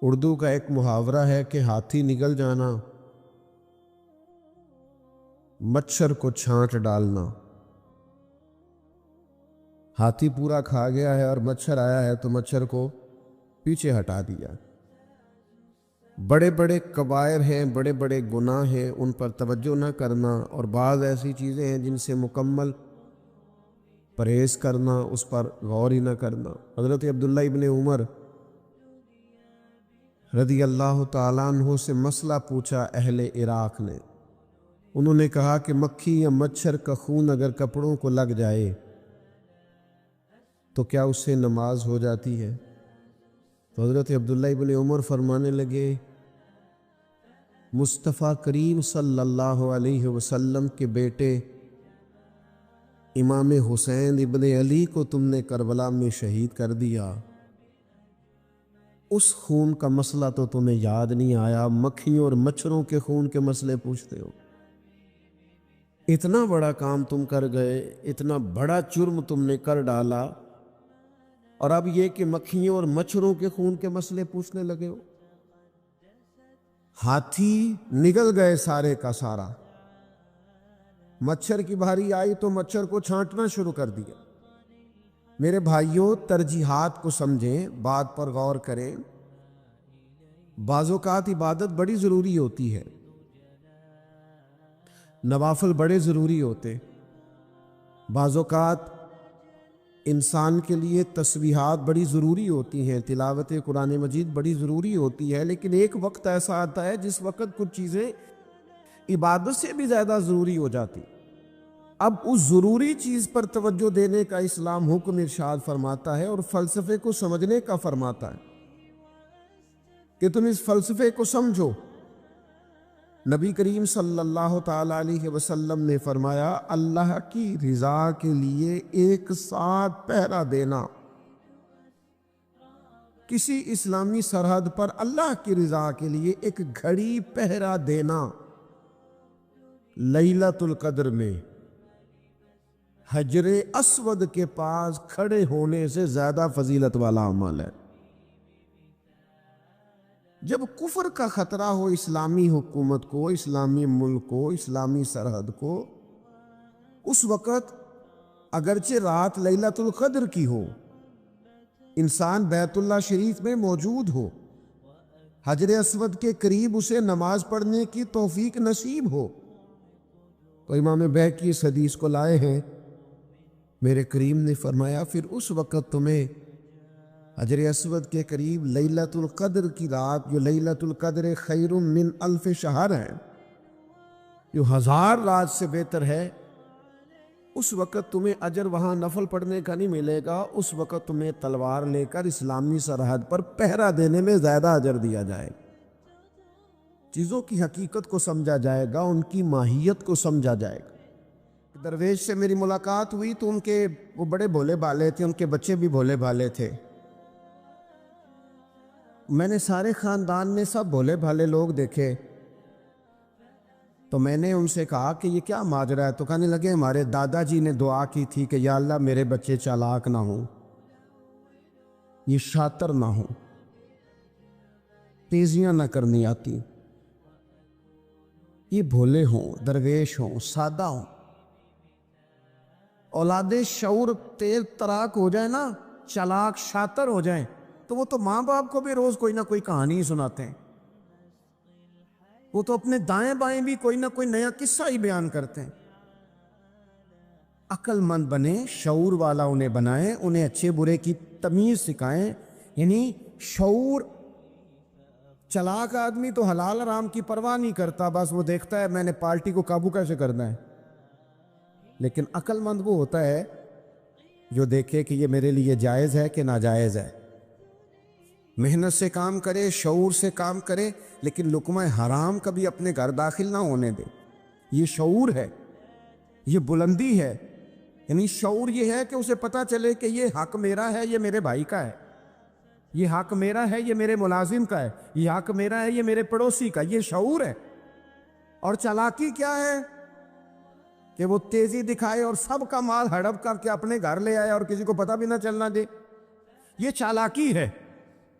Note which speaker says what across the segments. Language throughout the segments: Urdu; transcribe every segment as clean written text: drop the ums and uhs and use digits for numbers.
Speaker 1: اردو کا ایک محاورہ ہے کہ ہاتھی نگل جانا، مچھر کو چھانٹ ڈالنا۔ ہاتھی پورا کھا گیا ہے اور مچھر آیا ہے تو مچھر کو پیچھے ہٹا دیا۔ بڑے بڑے کبائر ہیں، بڑے بڑے گناہ ہیں، ان پر توجہ نہ کرنا، اور بعض ایسی چیزیں ہیں جن سے مکمل پرہیز کرنا، اس پر غور ہی نہ کرنا۔ حضرت عبداللہ ابن عمر رضی اللہ تعالیٰ عنہ سے مسئلہ پوچھا اہل عراق نے۔ انہوں نے کہا کہ مکھی یا مچھر کا خون اگر کپڑوں کو لگ جائے تو کیا اس سے نماز ہو جاتی ہے؟ تو حضرت عبداللہ ابن عمر فرمانے لگے، مصطفیٰ کریم صلی اللہ علیہ وسلم کے بیٹے امام حسین ابن علی کو تم نے کربلا میں شہید کر دیا، اس خون کا مسئلہ تو تمہیں یاد نہیں آیا، مکھیوں اور مچھروں کے خون کے مسئلے پوچھتے ہو۔ اتنا بڑا کام تم کر گئے، اتنا بڑا جرم تم نے کر ڈالا، اور اب یہ کہ مکھیوں اور مچھروں کے خون کے مسئلے پوچھنے لگے ہو۔ ہاتھی نگل گئے سارے کا سارا، مچھر کی باری آئی تو مچھر کو چھانٹنا شروع کر دیا۔ میرے بھائیوں، ترجیحات کو سمجھیں، بات پر غور کریں۔ بعض اوقات عبادت بڑی ضروری ہوتی ہے، نوافل بڑے ضروری ہوتے، بعض اوقات انسان کے لیے تسبیحات بڑی ضروری ہوتی ہیں، تلاوت قرآن مجید بڑی ضروری ہوتی ہے، لیکن ایک وقت ایسا آتا ہے جس وقت کچھ چیزیں عبادت سے بھی زیادہ ضروری ہو جاتی۔ اب اس ضروری چیز پر توجہ دینے کا اسلام حکم ارشاد فرماتا ہے، اور فلسفے کو سمجھنے کا فرماتا ہے کہ تم اس فلسفے کو سمجھو۔ نبی کریم صلی اللہ تعالی علیہ وسلم نے فرمایا، اللہ کی رضا کے لیے ایک ساتھ پہرا دینا، کسی اسلامی سرحد پر اللہ کی رضا کے لیے ایک گھڑی پہرا دینا لیلۃ القدر میں حجر اسود کے پاس کھڑے ہونے سے زیادہ فضیلت والا عمل ہے۔ جب کفر کا خطرہ ہو اسلامی حکومت کو، اسلامی ملک کو، اسلامی سرحد کو، اس وقت اگرچہ رات لیلۃ القدر کی ہو، انسان بیت اللہ شریف میں موجود ہو، حجر اسود کے قریب اسے نماز پڑھنے کی توفیق نصیب ہو، تو امام بہقی اس حدیث کو لائے ہیں، میرے کریم نے فرمایا پھر اس وقت تمہیں حجر اسود کے قریب لیلۃ القدر کی رات، جو لیلۃ القدر خیر من الف شہر ہے، جو 1000 رات سے بہتر ہے، اس وقت تمہیں اجر وہاں نفل پڑھنے کا نہیں ملے گا، اس وقت تمہیں تلوار لے کر اسلامی سرحد پر پہرا دینے میں زیادہ اجر دیا جائے۔ چیزوں کی حقیقت کو سمجھا جائے گا، ان کی ماہیت کو سمجھا جائے گا۔ درویش سے میری ملاقات ہوئی تو وہ بڑے بھولے بھالے تھے، ان کے بچے بھی بھولے بھالے تھے۔ میں نے سارے خاندان میں سب بھولے بھالے لوگ دیکھے، تو میں نے ان سے کہا کہ یہ کیا ماجرا ہے؟ تو کہنے لگے ہمارے دادا جی نے دعا کی تھی کہ یا اللہ میرے بچے چالاک نہ ہوں، یہ شاطر نہ ہوں، تیزیاں نہ کرنی آتی، یہ بھولے ہوں، درویش ہوں، سادہ ہوں۔ اولاد شعور تیز تراک ہو جائے نا، چالاک شاطر ہو جائیں، تو وہ تو ماں باپ کو بھی روز کوئی نہ کوئی کہانی سناتے ہیں، وہ تو اپنے دائیں بائیں بھی کوئی نہ کوئی نیا قصہ ہی بیان کرتے ہیں۔ عقل مند بنے، شعور والا انہیں بنائیں، انہیں اچھے برے کی تمیز سکھائیں، یعنی شعور۔ چلاک آدمی تو حلال حرام کی پرواہ نہیں کرتا، بس وہ دیکھتا ہے میں نے پارٹی کو قابو کیسے کرنا ہے، لیکن عقل مند وہ ہوتا ہے جو دیکھے کہ یہ میرے لیے جائز ہے کہ ناجائز ہے، محنت سے کام کرے، شعور سے کام کرے، لیکن لقمہ حرام کبھی اپنے گھر داخل نہ ہونے دے۔ یہ شعور ہے، یہ بلندی ہے، یعنی شعور یہ ہے کہ اسے پتہ چلے کہ یہ حق میرا ہے، یہ میرے بھائی کا ہے، یہ حق میرا ہے، یہ میرے ملازم کا ہے، یہ حق میرا ہے، یہ میرے پڑوسی کا، یہ شعور ہے۔ اور چالاکی کیا ہے کہ وہ تیزی دکھائے اور سب کا مال ہڑپ کر کے اپنے گھر لے آئے اور کسی کو پتہ بھی نہ چلنا دے، یہ چالاکی ہے۔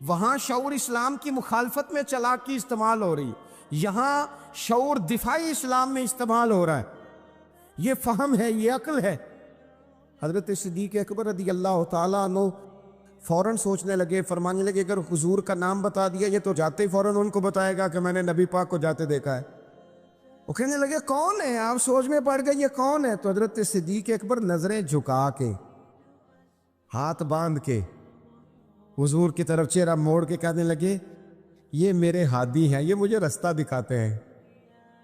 Speaker 1: وہاں شعور اسلام کی مخالفت میں چالاکی استعمال ہو رہی، یہاں شعور دفاعی اسلام میں استعمال ہو رہا ہے۔ یہ فہم ہے، یہ عقل ہے۔ حضرت صدیق اکبر رضی اللہ تعالیٰ عنہ فوراً سوچنے لگے، فرمانے لگے اگر حضور کا نام بتا دیا یہ تو جاتے ہی فوراً ان کو بتائے گا کہ میں نے نبی پاک کو جاتے دیکھا ہے۔ وہ کہنے لگے کون ہے؟ آپ سوچ میں پڑ گئے یہ کون ہے؟ تو حضرت صدیق اکبر نظریں جھکا کے، ہاتھ باندھ کے حضور کی طرف چہرہ موڑ کے کہنے لگے یہ میرے ہادی ہیں، یہ مجھے رستہ دکھاتے ہیں۔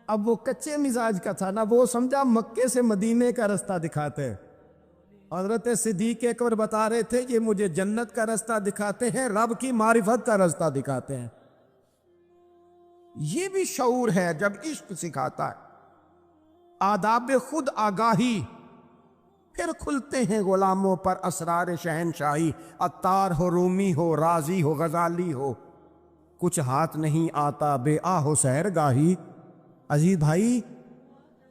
Speaker 1: اب وہ کچے مزاج کا تھا نا، وہ سمجھا مکے سے مدینے کا رستہ دکھاتے ہیں۔ حضرت صدیق اکبر بتا رہے تھے یہ مجھے جنت کا رستہ دکھاتے ہیں، رب کی معرفت کا رستہ دکھاتے ہیں۔ یہ بھی شعور ہے جب عشق سکھاتا ہے، آداب خود آگاہی، پھر کھلتے ہیں غلاموں پر اسرار شہنشاہی۔ عطار ہو، رومی ہو، رازی ہو، غزالی ہو، کچھ ہاتھ نہیں آتا بے آہ و سحر گاہی۔ عزیز بھائی،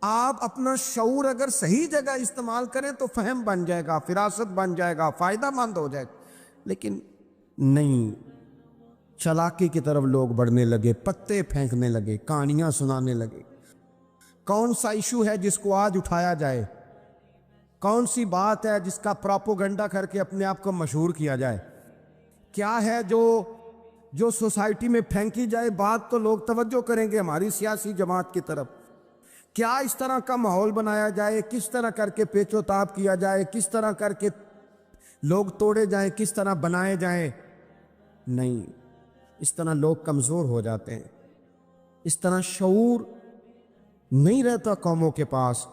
Speaker 1: آپ اپنا شعور اگر صحیح جگہ استعمال کریں تو فہم بن جائے گا، فراست بن جائے گا، فائدہ مند ہو جائے گا، لیکن نہیں، چالاکی کی طرف لوگ بڑھنے لگے، پتے پھینکنے لگے، کہانیاں سنانے لگے۔ کون سا ایشو ہے جس کو آج اٹھایا جائے؟ کون سی بات ہے جس کا پروپیگنڈا کر کے اپنے آپ کو مشہور کیا جائے؟ کیا ہے جو سوسائٹی میں پھینکی جائے بات تو لوگ توجہ کریں گے ہماری سیاسی جماعت کی طرف؟ کیا اس طرح کا ماحول بنایا جائے؟ کس طرح کر کے پیچ و تاب کیا جائے؟ کس طرح کر کے لوگ توڑے جائیں؟ کس طرح بنائے جائیں؟ نہیں، اس طرح لوگ کمزور ہو جاتے ہیں، اس طرح شعور نہیں رہتا قوموں کے پاس۔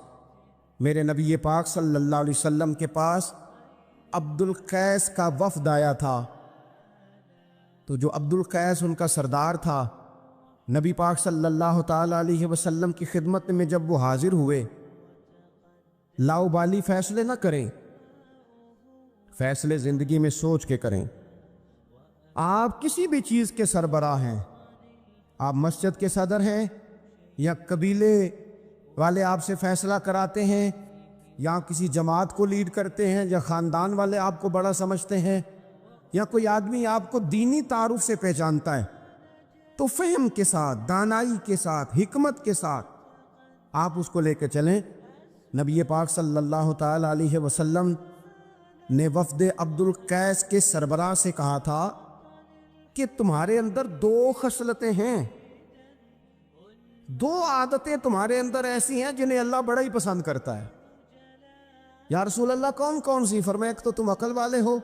Speaker 1: میرے نبی پاک صلی اللہ علیہ وسلم کے پاس عبد القیس کا وفد آیا تھا، تو جو عبد القیس ان کا سردار تھا، نبی پاک صلی اللہ تعالیٰ علیہ وسلم کی خدمت میں جب وہ حاضر ہوئے، لاؤبالی فیصلے نہ کریں، فیصلے زندگی میں سوچ کے کریں۔ آپ کسی بھی چیز کے سربراہ ہیں، آپ مسجد کے صدر ہیں یا قبیلے والے آپ سے فیصلہ کراتے ہیں، یا کسی جماعت کو لیڈ کرتے ہیں، یا خاندان والے آپ کو بڑا سمجھتے ہیں، یا کوئی آدمی آپ کو دینی تعارف سے پہچانتا ہے، تو فہم کے ساتھ، دانائی کے ساتھ، حکمت کے ساتھ آپ اس کو لے کے چلیں۔ نبی پاک صلی اللہ تعالیٰ علیہ وسلم نے وفد عبد القیس کے سربراہ سے کہا تھا کہ تمہارے اندر دو خصلتیں ہیں، دو عادتیں تمہارے اندر ایسی ہیں جنہیں اللہ بڑا ہی پسند کرتا ہے۔ یا رسول اللہ کون کون سی؟ فرمایا ایک تو تم عقل والے ہو،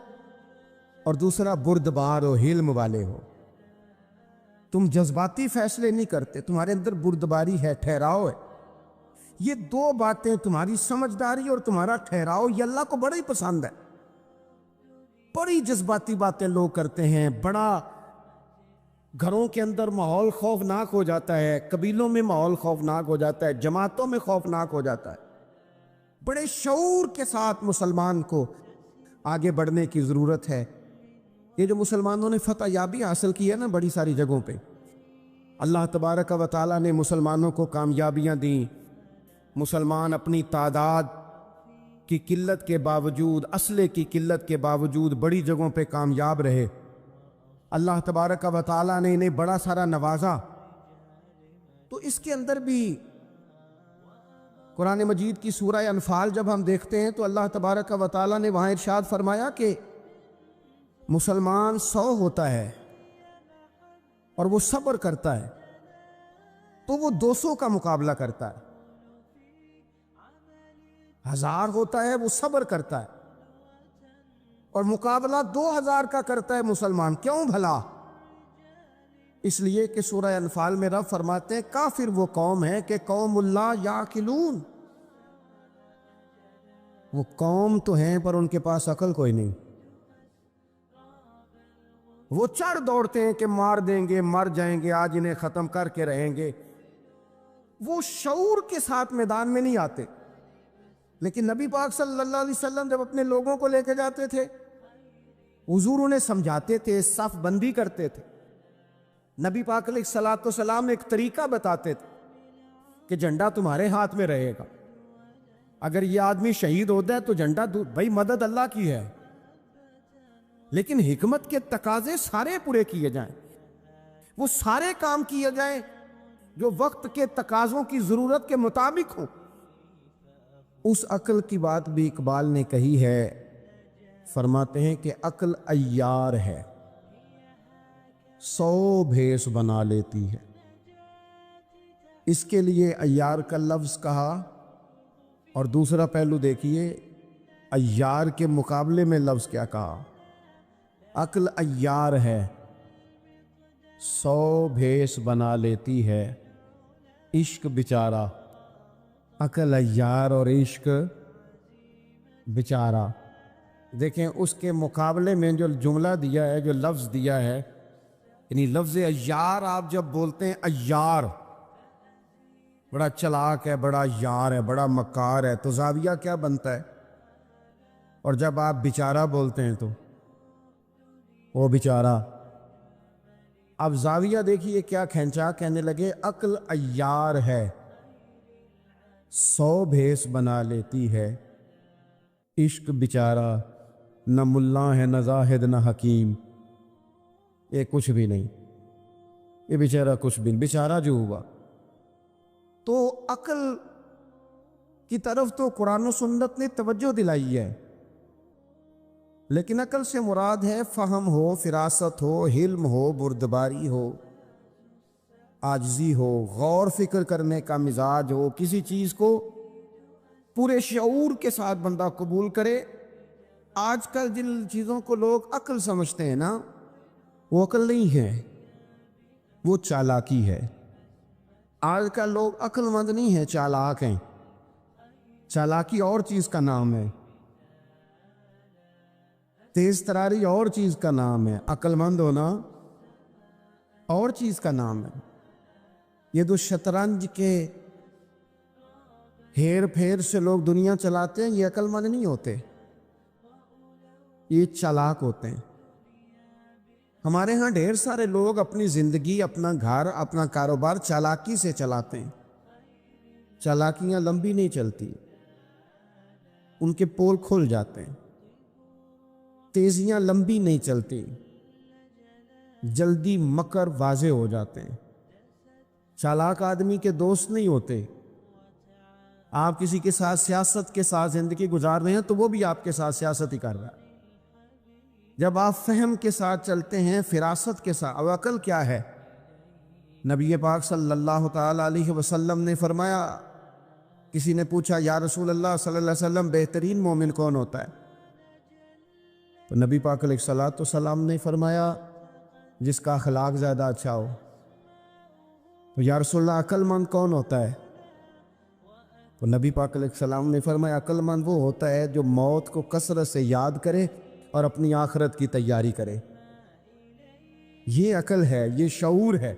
Speaker 1: اور دوسرا بردبار و حلم والے ہو۔ تم جذباتی فیصلے نہیں کرتے، تمہارے اندر بردباری ہے، ٹھہراؤ ہے۔ یہ دو باتیں، تمہاری سمجھداری اور تمہارا ٹھہراؤ، یہ اللہ کو بڑا ہی پسند ہے۔ بڑی جذباتی باتیں لوگ کرتے ہیں، بڑا گھروں کے اندر ماحول خوفناک ہو جاتا ہے، قبیلوں میں ماحول خوفناک ہو جاتا ہے، جماعتوں میں خوفناک ہو جاتا ہے۔ بڑے شعور کے ساتھ مسلمان کو آگے بڑھنے کی ضرورت ہے۔ یہ جو مسلمانوں نے فتح یابی حاصل کی ہے نا بڑی ساری جگہوں پہ، اللہ تبارک و تعالیٰ نے مسلمانوں کو کامیابیاں دیں۔ مسلمان اپنی تعداد کی قلت کے باوجود، اسلحے کی قلت کے باوجود بڑی جگہوں پہ کامیاب رہے۔ اللہ تبارک و تعالیٰ نے انہیں بڑا سارا نوازا۔ تو اس کے اندر بھی قرآن مجید کی سورہ انفال جب ہم دیکھتے ہیں تو اللہ تبارک و تعالیٰ نے وہاں ارشاد فرمایا کہ مسلمان 100 ہوتا ہے اور وہ صبر کرتا ہے تو وہ 200 کا مقابلہ کرتا ہے، 1000 ہوتا ہے وہ صبر کرتا ہے اور مقابلہ 2000 کا کرتا ہے مسلمان۔ کیوں بھلا؟ اس لیے کہ سورہ انفال میں رب فرماتے ہیں کافر وہ قوم ہے کہ قوم اللہ یعقلون، وہ قوم تو ہیں پر ان کے پاس عقل کوئی نہیں، وہ چڑھ دوڑتے ہیں کہ مار دیں گے، مر جائیں گے، آج انہیں ختم کر کے رہیں گے، وہ شعور کے ساتھ میدان میں نہیں آتے۔ لیکن نبی پاک صلی اللہ علیہ وسلم جب اپنے لوگوں کو لے کے جاتے تھے، حضور انہیں سمجھاتے تھے، صف بندی کرتے تھے۔ نبی پاک علیہ الصلوۃ والسلام ایک طریقہ بتاتے تھے کہ جھنڈا تمہارے ہاتھ میں رہے گا، اگر یہ آدمی شہید ہوتا ہے تو جھنڈا بھائی مدد اللہ کی ہے، لیکن حکمت کے تقاضے سارے پورے کیے جائیں، وہ سارے کام کیے جائیں جو وقت کے تقاضوں کی ضرورت کے مطابق ہوں۔ اس عقل کی بات بھی اقبال نے کہی ہے، فرماتے ہیں کہ عقل عیار ہے، 100 بھیس بنا لیتی ہے۔ اس کے لیے عیار کا لفظ کہا، اور دوسرا پہلو دیکھیے عیار کے مقابلے میں لفظ کیا کہا۔ عقل عیار ہے، 100 بھیس بنا لیتی ہے، عشق بیچارہ۔ عقل عیار اور عشق بیچارہ، دیکھیں اس کے مقابلے میں جو جملہ دیا ہے، جو لفظ دیا ہے، یعنی لفظ عیار آپ جب بولتے ہیں عیار بڑا چلاک ہے، بڑا یار ہے، بڑا مکار ہے، تو زاویہ کیا بنتا ہے؟ اور جب آپ بیچارہ بولتے ہیں تو وہ بیچارہ، اب زاویہ دیکھیے کیا کھینچا، کہنے لگے عقل عیار ہے، 100 بھیس بنا لیتی ہے، عشق بیچارہ، نہ ملا ہے نہ زاہد نہ حکیم، یہ کچھ بھی نہیں، یہ بیچارہ کچھ بھی نہیں، بیچارہ جو ہوا۔ تو عقل کی طرف تو قرآن و سنت نے توجہ دلائی ہے، لیکن عقل سے مراد ہے فہم ہو، فراست ہو، حلم ہو، بردباری ہو، عاجزی ہو، غور فکر کرنے کا مزاج ہو، کسی چیز کو پورے شعور کے ساتھ بندہ قبول کرے۔ آج کل جن چیزوں کو لوگ عقل سمجھتے ہیں نا، وہ عقل نہیں ہے، وہ چالاکی ہے۔ آج کل لوگ عقل مند نہیں ہیں، چالاک ہیں۔ چالاکی اور چیز کا نام ہے، تیز تراری اور چیز کا نام ہے، عقل مند ہونا اور چیز کا نام ہے۔ یہ جو شطرنج کے ہیر پھیر سے لوگ دنیا چلاتے ہیں، یہ عقل مند نہیں ہوتے، یہ چالاک ہوتے ہیں۔ ہمارے ہاں ڈھیر سارے لوگ اپنی زندگی، اپنا گھر، اپنا کاروبار چالاکی سے چلاتے ہیں۔ چالاکیاں لمبی نہیں چلتی، ان کے پول کھل جاتے ہیں۔ تیزیاں لمبی نہیں چلتی، جلدی مکر واضح ہو جاتے ہیں۔ چالاک آدمی کے دوست نہیں ہوتے۔ آپ کسی کے ساتھ سیاست کے ساتھ زندگی گزار رہے ہیں تو وہ بھی آپ کے ساتھ سیاست ہی کر رہا ہے۔ جب آپ فہم کے ساتھ چلتے ہیں، فراست کے ساتھ، اور عقل کیا ہے؟ نبی پاک صلی اللہ تعالی علیہ وسلم نے فرمایا، کسی نے پوچھا یا رسول اللہ صلی اللہ علیہ وسلم بہترین مومن کون ہوتا ہے؟ تو نبی پاک علیہ الصلوۃ والسلام نے فرمایا جس کا اخلاق زیادہ اچھا ہو۔ تو یا رسول اللہ عقل مند کون ہوتا ہے؟ تو نبی پاک علیہ السلام نے فرمایا عقل مند وہ ہوتا ہے جو موت کو کثرت سے یاد کرے اور اپنی آخرت کی تیاری کرے۔ یہ عقل ہے، یہ شعور ہے۔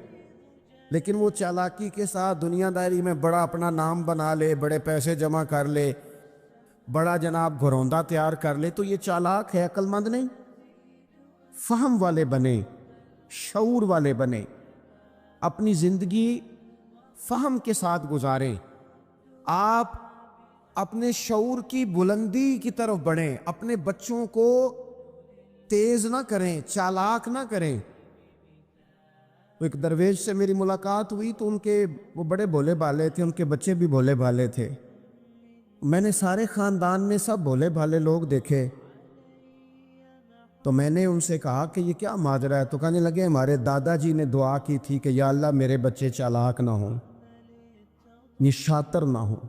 Speaker 1: لیکن وہ چالاکی کے ساتھ دنیا داری میں بڑا اپنا نام بنا لے، بڑے پیسے جمع کر لے، بڑا جناب گھروندہ تیار کر لے، تو یہ چالاک ہے، عقل مند نہیں۔ فہم والے بنے، شعور والے بنے، اپنی زندگی فہم کے ساتھ گزاریں۔ آپ اپنے شعور کی بلندی کی طرف بڑھیں، اپنے بچوں کو تیز نہ کریں، چالاک نہ کریں۔ ایک درویش سے میری ملاقات ہوئی تو وہ بڑے بھولے بھالے تھے، ان کے بچے بھی بھولے بھالے تھے۔ میں نے سارے خاندان میں سب بھولے بھالے لوگ دیکھے، تو میں نے ان سے کہا کہ یہ کیا ماجرا ہے؟ تو کہنے لگے ہمارے دادا جی نے دعا کی تھی کہ یا اللہ میرے بچے چالاک نہ ہوں، یہ شاطر نہ ہوں،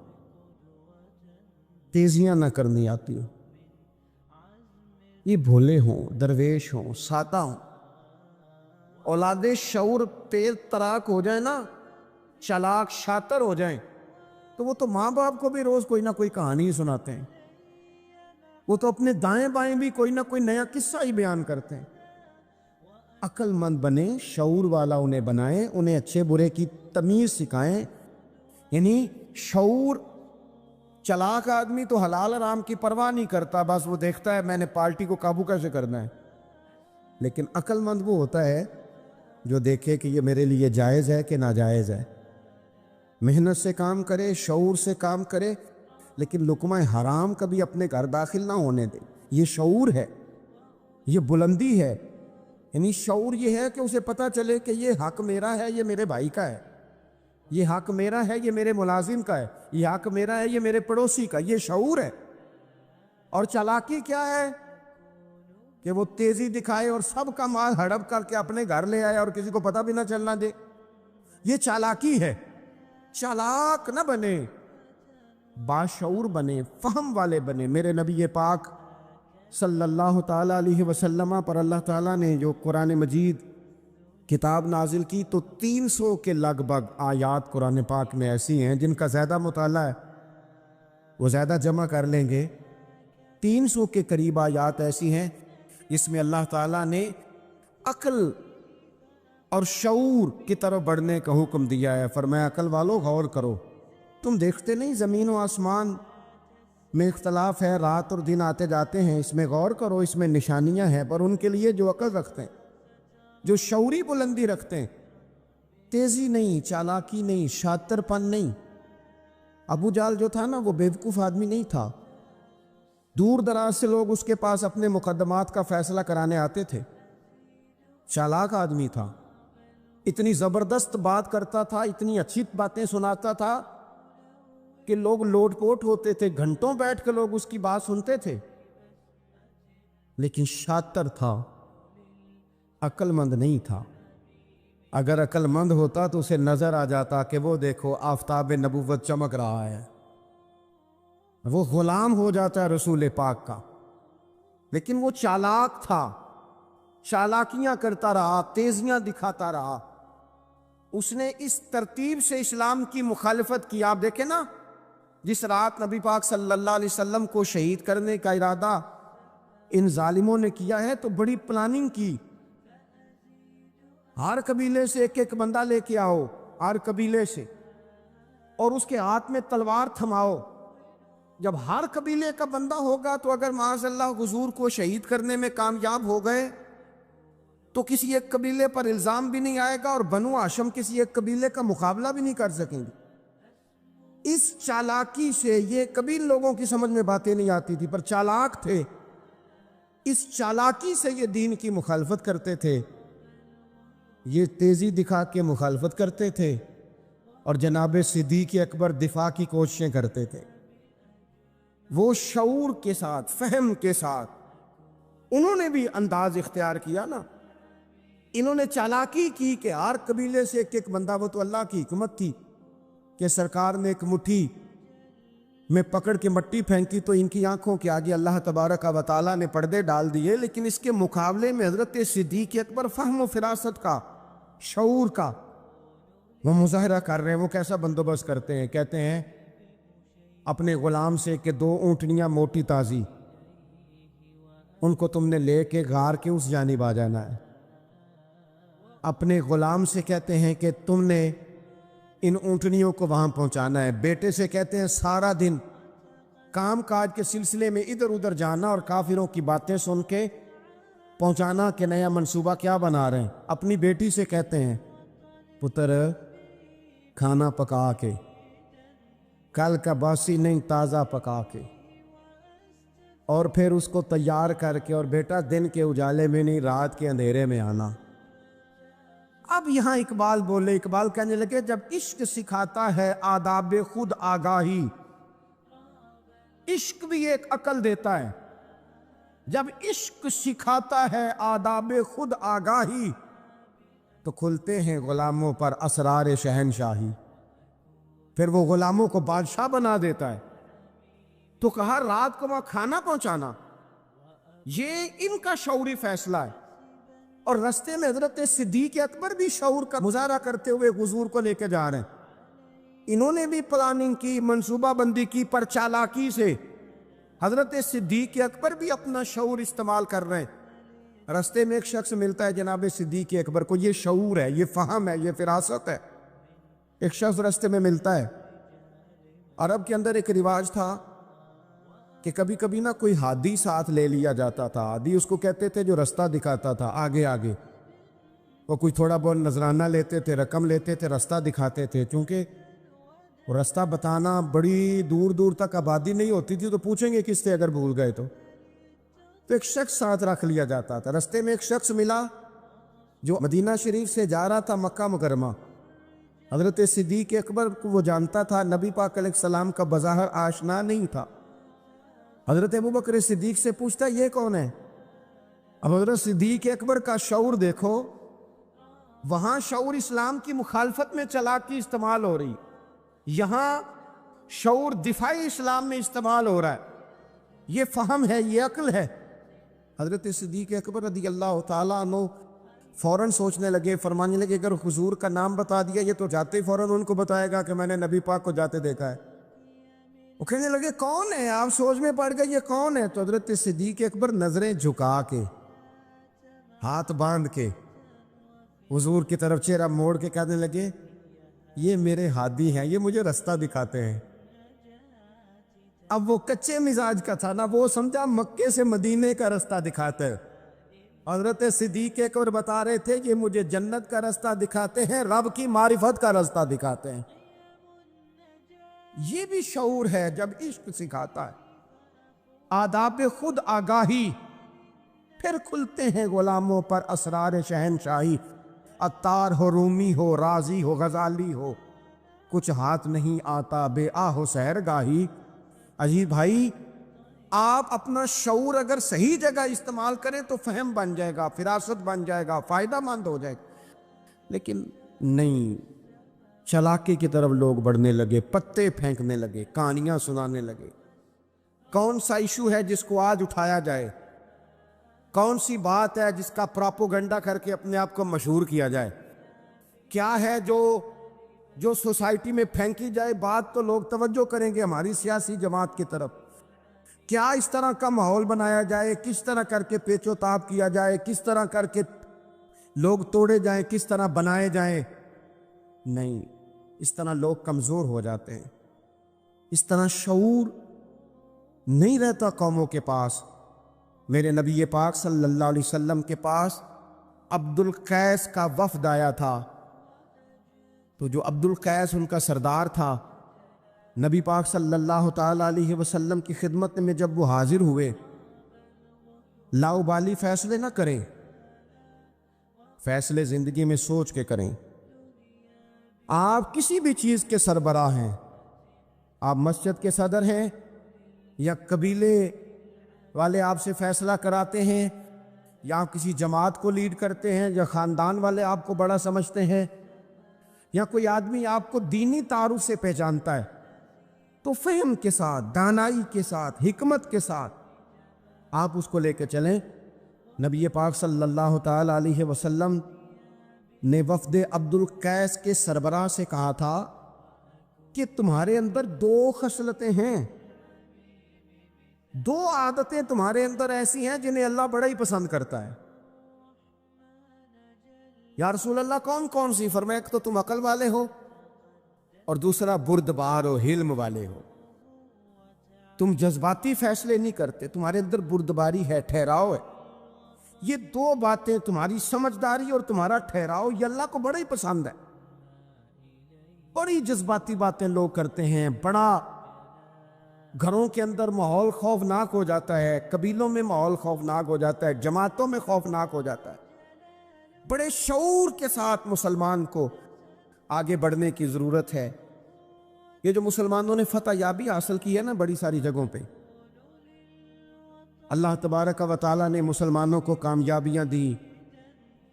Speaker 1: تیزیاں نہ کرنی آتی ہوں، یہ بھولے ہوں، درویش ہوں، سادہ ہوں۔ اولاد شعور تیز تراک ہو جائیں نا، چالاک شاطر ہو جائیں، تو وہ تو ماں باپ کو بھی روز کوئی نہ کوئی کہانی سناتے ہیں، وہ تو اپنے دائیں بائیں بھی کوئی نہ کوئی نیا قصہ ہی بیان کرتے ہیں۔ عقل مند بنیں، شعور والا انہیں بنائیں، انہیں اچھے برے کی تمیز سکھائیں۔ یعنی شعور، چلاک آدمی تو حلال حرام کی پرواہ نہیں کرتا، بس وہ دیکھتا ہے میں نے پارٹی کو قابو کیسے کرنا ہے۔ لیکن عقل مند وہ ہوتا ہے جو دیکھے کہ یہ میرے لیے جائز ہے کہ ناجائز ہے، محنت سے کام کرے، شعور سے کام کرے، لیکن لقمہ حرام کبھی اپنے گھر داخل نہ ہونے دے۔ یہ شعور ہے، یہ بلندی ہے، یعنی شعور یہ ہے کہ اسے پتہ چلے کہ یہ حق میرا ہے، یہ میرے بھائی کا ہے، یہ حق میرا ہے، یہ میرے ملازم کا ہے، یہ حق میرا ہے، یہ میرے پڑوسی کا، یہ شعور ہے۔ اور چالاکی کیا ہے کہ وہ تیزی دکھائے اور سب کا مال ہڑپ کر کے اپنے گھر لے آئے اور کسی کو پتہ بھی نہ چلنا دے، یہ چالاکی ہے۔ چالاک نہ بنے، باشعور بنے، فہم والے بنے۔ میرے نبی پاک صلی اللہ تعالیٰ علیہ وسلم پر اللہ تعالیٰ نے جو قرآن مجید کتاب نازل کی تو 300 کے لگ بھگ آیات قرآن پاک میں ایسی ہیں جن کا زیادہ مطالعہ ہے وہ زیادہ جمع کر لیں گے۔ 300 کے قریب آیات ایسی ہیں جس میں اللہ تعالیٰ نے عقل اور شعور کی طرف بڑھنے کا حکم دیا ہے۔ فرمایا عقل والو غور کرو، تم دیکھتے نہیں زمین و آسمان میں اختلاف ہے، رات اور دن آتے جاتے ہیں، اس میں غور کرو، اس میں نشانیاں ہیں، پر ان کے لیے جو عقل رکھتے ہیں، جو شعوری بلندی رکھتے ہیں، تیزی نہیں، چالاکی نہیں، شاطر پن نہیں۔ ابو جہل جو تھا نا وہ بیوقوف آدمی نہیں تھا، دور دراز سے لوگ اس کے پاس اپنے مقدمات کا فیصلہ کرانے آتے تھے، چالاک آدمی تھا، اتنی زبردست بات کرتا تھا، اتنی اچھی باتیں سناتا تھا کہ لوگ لوٹ پوٹ ہوتے تھے، گھنٹوں بیٹھ کے لوگ اس کی بات سنتے تھے، لیکن شاطر تھا، عقل مند نہیں تھا۔ اگر عقل مند ہوتا تو اسے نظر آ جاتا کہ وہ دیکھو آفتاب نبوت چمک رہا ہے، وہ غلام ہو جاتا ہے رسول پاک کا، لیکن وہ چالاک تھا، چالاکیاں کرتا رہا، تیزیاں دکھاتا رہا۔ اس نے اس ترتیب سے اسلام کی مخالفت کی۔ آپ دیکھیں نا، جس رات نبی پاک صلی اللہ علیہ وسلم کو شہید کرنے کا ارادہ ان ظالموں نے کیا ہے تو بڑی پلاننگ کی، ہر قبیلے سے ایک ایک بندہ لے کے آؤ، ہر قبیلے سے، اور اس کے ہاتھ میں تلوار تھماؤ۔ جب ہر قبیلے کا بندہ ہوگا تو اگر معاذ اللہ حضور کو شہید کرنے میں کامیاب ہو گئے تو کسی ایک قبیلے پر الزام بھی نہیں آئے گا اور بنو ہاشم کسی ایک قبیلے کا مقابلہ بھی نہیں کر سکیں گے۔ اس چالاکی سے، یہ کبھی لوگوں کی سمجھ میں باتیں نہیں آتی تھی پر چالاک تھے، اس چالاکی سے یہ دین کی مخالفت کرتے تھے، یہ تیزی دکھا کے مخالفت کرتے تھے، اور جناب صدیق اکبر دفاع کی کوششیں کرتے تھے۔ وہ شعور کے ساتھ، فہم کے ساتھ انہوں نے بھی انداز اختیار کیا نا، انہوں نے چالاکی کی کہ ہر قبیلے سے ایک ایک بندہ، وہ تو اللہ کی حکمت تھی کہ سرکار نے ایک مٹھی میں پکڑ کے مٹی پھینکی تو ان کی آنکھوں کے آگے اللہ تبارک و تعالیٰ نے پردے ڈال دیے، لیکن اس کے مقابلے میں حضرت صدیق اکبر فہم و فراست کا، شعور کا وہ مظاہرہ کر رہے ہیں۔ وہ کیسا بندوبست کرتے ہیں؟ کہتے ہیں اپنے غلام سے کہ 2 اونٹنیاں موٹی تازی، ان کو تم نے لے کے غار کے اس جانب آ جانا ہے۔ اپنے غلام سے کہتے ہیں کہ تم نے ان اونٹنیوں کو وہاں پہنچانا ہے۔ بیٹے سے کہتے ہیں سارا دن کام کاج کے سلسلے میں ادھر ادھر جانا اور کافروں کی باتیں سن کے پہنچانا کہ نیا منصوبہ کیا بنا رہے ہیں۔ اپنی بیٹی سے کہتے ہیں پتر کھانا پکا کے، کل کا باسی نہیں، تازہ پکا کے، اور پھر اس کو تیار کر کے، اور بیٹا دن کے اجالے میں نہیں، رات کے اندھیرے میں آنا۔ اب یہاں اقبال بولے، اقبال کہنے لگے جب عشق سکھاتا ہے آداب خود آگاہی، عشق بھی ایک عقل دیتا ہے، جب عشق سکھاتا ہے آداب خود آگاہی تو کھلتے ہیں غلاموں پر اسرار شہنشاہی، پھر وہ غلاموں کو بادشاہ بنا دیتا ہے۔ تو کہا رات کو وہاں کھانا پہنچانا، یہ ان کا شعوری فیصلہ ہے، اور رستے میں حضرت صدیق اکبر بھی شعور کا مظاہرہ کرتے ہوئے حضور کو لے کے جا رہے ہیں۔ انہوں نے بھی پلاننگ کی، منصوبہ بندی کی، پر چالاکی سے حضرت صدیق اکبر بھی اپنا شعور استعمال کر رہے ہیں۔ رستے میں ایک شخص ملتا ہے جناب صدیق اکبر کو، یہ شعور ہے، یہ فہم ہے، یہ فراست ہے۔ ایک شخص رستے میں ملتا ہے۔ عرب کے اندر ایک رواج تھا کہ کبھی کبھی نا کوئی ہادی ساتھ لے لیا جاتا تھا۔ ہادی اس کو کہتے تھے جو رستہ دکھاتا تھا آگے آگے، وہ کوئی تھوڑا بہت نذرانہ لیتے تھے، رقم لیتے تھے، رستہ دکھاتے تھے، کیونکہ وہ رستہ بتانا بڑی دور دور تک آبادی نہیں ہوتی تھی تو پوچھیں گے کس سے اگر بھول گئے تو ایک شخص ساتھ رکھ لیا جاتا تھا. رستے میں ایک شخص ملا جو مدینہ شریف سے جا رہا تھا مکہ مکرمہ. حضرت صدیق اکبر کو وہ جانتا تھا، نبی پاک علیہ السلام کا بظاہر آشنا نہیں تھا. حضرت ابوبکر صدیق سے پوچھتا یہ کون ہے؟ اب حضرت صدیق اکبر کا شعور دیکھو، وہاں شعور اسلام کی مخالفت میں چالاکی استعمال ہو رہی، یہاں شعور دفاعی اسلام میں استعمال ہو رہا ہے. یہ فہم ہے، یہ عقل ہے. حضرت صدیق اکبر رضی اللہ تعالیٰ عنہ فوراً سوچنے لگے، فرمانے لگے اگر حضور کا نام بتا دیا یہ تو جاتے ہی فوراً ان کو بتائے گا کہ میں نے نبی پاک کو جاتے دیکھا ہے. وہ کہنے لگے کون ہے؟ آپ سوچ میں پڑ گئے یہ کون ہے؟ تو حضرت صدیق اکبر نظریں جھکا کے، ہاتھ باندھ کے حضور کی طرف چہرہ موڑ کے کہنے لگے یہ میرے ہادی ہیں، یہ مجھے رستہ دکھاتے ہیں. اب وہ کچے مزاج کا تھا نا، وہ سمجھا مکے سے مدینے کا رستہ دکھاتے ہیں. حضرت صدیق اکبر بتا رہے تھے یہ مجھے جنت کا رستہ دکھاتے ہیں، رب کی معرفت کا رستہ دکھاتے ہیں. یہ بھی شعور ہے جب عشق سکھاتا ہے. آداب خود آگاہی، پھر کھلتے ہیں غلاموں پر اسرار شہنشاہی. عطار ہو، رومی ہو، رازی ہو، غزالی ہو، کچھ ہاتھ نہیں آتا بے آہ و سحر گاہی. عزیز بھائی، آپ اپنا شعور اگر صحیح جگہ استعمال کریں تو فہم بن جائے گا، فراست بن جائے گا، فائدہ مند ہو جائے گا. لیکن نہیں، چلاکی کی طرف لوگ بڑھنے لگے، پتے پھینکنے لگے، کہانیاں سنانے لگے. کون سا ایشو ہے جس کو آج اٹھایا جائے؟ کون سی بات ہے جس کا پراپوگنڈا کر کے اپنے آپ کو مشہور کیا جائے؟ کیا ہے جو سوسائٹی میں پھینکی جائے بات تو لوگ توجہ کریں گے ہماری سیاسی جماعت کی طرف؟ کیا اس طرح کا ماحول بنایا جائے؟ کس طرح کر کے پیچ و تاب کیا جائے؟ کس طرح کر کے لوگ توڑے جائیں؟ کس طرح بنائے جائیں؟ نہیں، اس طرح لوگ کمزور ہو جاتے ہیں. اس طرح شعور نہیں رہتا قوموں کے پاس. میرے نبی پاک صلی اللہ علیہ وسلم کے پاس عبد القیس کا وفد آیا تھا. تو جو عبد القیس ان کا سردار تھا، نبی پاک صلی اللہ تعالیٰ علیہ وسلم کی خدمت میں جب وہ حاضر ہوئے، لاؤبالی فیصلے نہ کریں، فیصلے زندگی میں سوچ کے کریں. آپ کسی بھی چیز کے سربراہ ہیں، آپ مسجد کے صدر ہیں یا قبیلے والے آپ سے فیصلہ کراتے ہیں، یا آپ کسی جماعت کو لیڈ کرتے ہیں، یا خاندان والے آپ کو بڑا سمجھتے ہیں، یا کوئی آدمی آپ کو دینی تعارف سے پہچانتا ہے، تو فہم کے ساتھ، دانائی کے ساتھ، حکمت کے ساتھ آپ اس کو لے کے چلیں. نبی پاک صلی اللہ تعالیٰ علیہ وسلم نے وفد عبد القیس کے سربراہ سے کہا تھا کہ تمہارے اندر 2 خصلتیں ہیں، 2 عادتیں تمہارے اندر ایسی ہیں جنہیں اللہ بڑا ہی پسند کرتا ہے. یا رسول اللہ کون کون سی؟ فرمایا ایک تو تم عقل والے ہو، اور دوسرا بردبار و حلم والے ہو. تم جذباتی فیصلے نہیں کرتے، تمہارے اندر بردباری ہے، ٹھہراؤ ہے. یہ 2 باتیں، تمہاری سمجھداری اور تمہارا ٹھہراؤ، یہ اللہ کو بڑا ہی پسند ہے. بڑی جذباتی باتیں لوگ کرتے ہیں، بڑا گھروں کے اندر ماحول خوفناک ہو جاتا ہے، قبیلوں میں ماحول خوفناک ہو جاتا ہے، جماعتوں میں خوفناک ہو جاتا ہے. بڑے شعور کے ساتھ مسلمان کو آگے بڑھنے کی ضرورت ہے. یہ جو مسلمانوں نے فتح یابی حاصل کی ہے نا بڑی ساری جگہوں پہ، اللہ تبارک و تعالیٰ نے مسلمانوں کو کامیابیاں دی.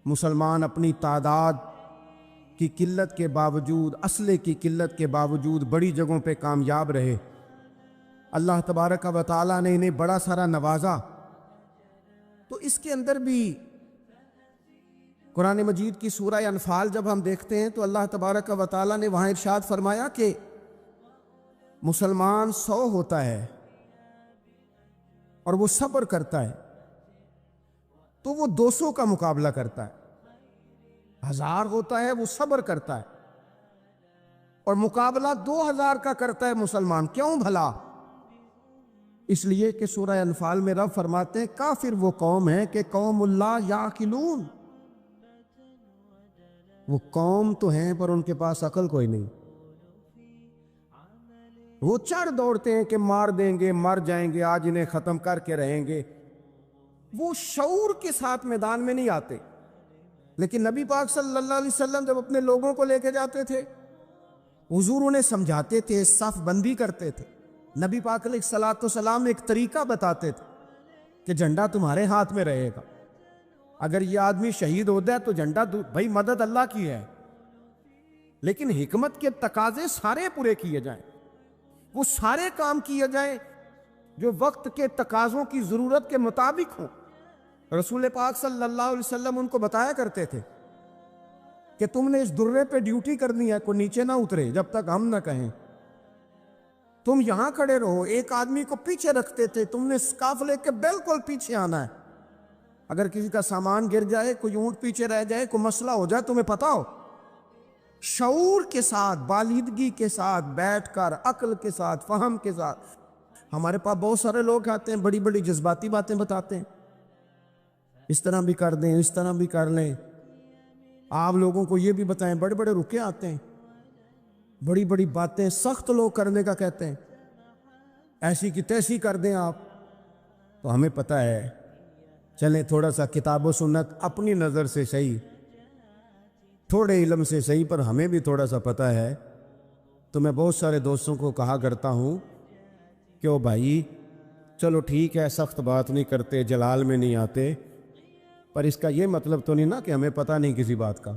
Speaker 1: مسلمان اپنی تعداد کی قلت کے باوجود، اسلحے کی قلت کے باوجود بڑی جگہوں پہ کامیاب رہے. اللہ تبارک و تعالیٰ نے انہیں بڑا سارا نوازا. تو اس کے اندر بھی قرآن مجید کی سورہ انفال جب ہم دیکھتے ہیں تو اللہ تبارک و تعالیٰ نے وہاں ارشاد فرمایا کہ مسلمان 100 ہوتا ہے اور وہ صبر کرتا ہے تو وہ 200 کا مقابلہ کرتا ہے. 1000 ہوتا ہے وہ صبر کرتا ہے اور مقابلہ 2000 کا کرتا ہے مسلمان. کیوں بھلا؟ اس لیے کہ سورہ انفال میں رب فرماتے ہیں کافر وہ قوم ہے کہ قوم اللہ یعقلون، وہ قوم تو ہیں پر ان کے پاس عقل کوئی نہیں. وہ چڑھ دوڑتے ہیں کہ مار دیں گے، مر جائیں گے، آج انہیں ختم کر کے رہیں گے. وہ شعور کے ساتھ میدان میں نہیں آتے. لیکن نبی پاک صلی اللہ علیہ وسلم جب اپنے لوگوں کو لے کے جاتے تھے، حضور انہیں سمجھاتے تھے، صف بندی کرتے تھے. نبی پاک علیہ الصلوۃ والسلام ایک طریقہ بتاتے تھے کہ جھنڈا تمہارے ہاتھ میں رہے گا. اگر یہ آدمی شہید ہوتا ہے تو جھنڈا بھائی مدد اللہ کی ہے، لیکن حکمت کے تقاضے سارے پورے کیے جائیں، وہ سارے کام کیے جائیں جو وقت کے تقاضوں کی ضرورت کے مطابق ہوں. رسول پاک صلی اللہ علیہ وسلم ان کو بتایا کرتے تھے کہ تم نے اس درے پہ ڈیوٹی کرنی ہے، کوئی نیچے نہ اترے جب تک ہم نہ کہیں. تم یہاں کھڑے رہو. ایک آدمی کو پیچھے رکھتے تھے، تم نے قافلے کے بالکل پیچھے آنا ہے. اگر کسی کا سامان گر جائے، کوئی اونٹ پیچھے رہ جائے، کوئی مسئلہ ہو جائے، تمہیں پتا ہو. شعور کے ساتھ، بالیدگی کے ساتھ بیٹھ کر، عقل کے ساتھ، فہم کے ساتھ. ہمارے پاس بہت سارے لوگ آتے ہیں، بڑی بڑی جذباتی باتیں بتاتے ہیں، اس طرح بھی کر دیں، اس طرح بھی کر لیں. آپ لوگوں کو یہ بھی بتائیں، بڑے بڑے رکے آتے ہیں، بڑی بڑی باتیں سخت لوگ کرنے کا کہتے ہیں، ایسی کی تیسی کر دیں آپ. تو ہمیں پتہ ہے، چلیں تھوڑا سا کتاب و سنت اپنی نظر سے صحیح، تھوڑے علم سے صحیح، پر ہمیں بھی تھوڑا سا پتہ ہے. تو میں بہت سارے دوستوں کو کہا کرتا ہوں کہ او بھائی چلو ٹھیک ہے، سخت بات نہیں کرتے، جلال میں نہیں آتے، پر اس کا یہ مطلب تو نہیں نا کہ ہمیں پتہ نہیں کسی بات کا.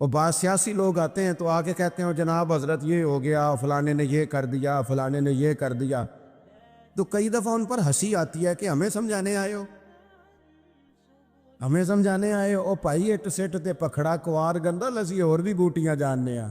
Speaker 1: اور بعض سیاسی لوگ آتے ہیں تو آگے کہتے ہیں جناب حضرت یہ ہو گیا، فلانے نے یہ کر دیا، فلانے نے یہ کر دیا. تو کئی دفعہ ان پر ہنسی آتی ہے کہ ہمیں سمجھانے آئے ہو، ہمیں سمجھانے آئے ہو. او بھائی اٹ سٹ تے پکھڑا کوار گندا لسی اور بھی بوٹیاں جاننے ہیں.